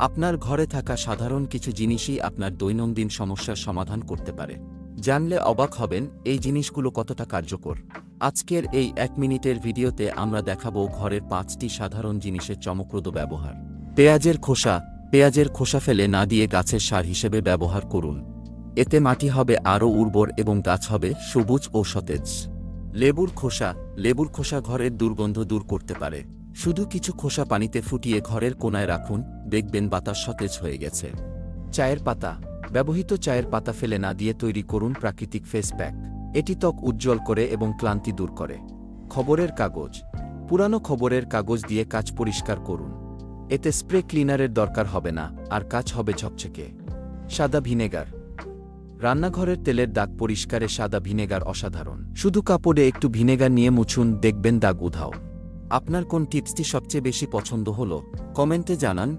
আপনার ঘরে থাকা সাধারণ কিছু জিনিসই আপনার দৈনন্দিন সমস্যার সমাধান করতে পারে। জানলে অবাক হবেন এই জিনিসগুলো কতটা কার্যকর। আজকের এই 1 মিনিটের ভিডিওতে আমরা দেখাবো ঘরের 5টি সাধারণ জিনিসের চমকপ্রদ ব্যবহার। পেঁয়াজের খোসা ফেলে না দিয়ে গাছের সার হিসেবে ব্যবহার করুন। এতে মাটি হবে আরও উর্বর এবং গাছ হবে সবুজ ও সতেজ। লেবুর খোসা ঘরের দুর্গন্ধ দূর করতে পারে। শুধু কিছু খোসা পানিতে ফুটিয়ে ঘরের কোণায় রাখুন, দেখবেন বাতাস সতেজ হয়ে গেছে। ব্যবহৃত চায়ের পাতা ফেলে না দিয়ে তৈরি করুন প্রাকৃতিক ফেস প্যাক। এটি ত্বক উজ্জ্বল করে এবং ক্লান্তি দূর করে। পুরানো খবরের কাগজ দিয়ে কাঁচ পরিষ্কার করুন। এতে স্প্রে ক্লিনারের দরকার হবে না, আর কাঁচ হবে ঝকঝকে। সাদা ভিনেগার, রান্নাঘরের তেলের দাগ পরিষ্কারে সাদা ভিনেগার অসাধারণ। শুধু কাপড়ে একটু ভিনেগার নিয়ে মুছুন, দেখবেন দাগ উধাও। আপনার কোন টিপসটি সবচেয়ে বেশি পছন্দ হলো কমেন্টে জানান।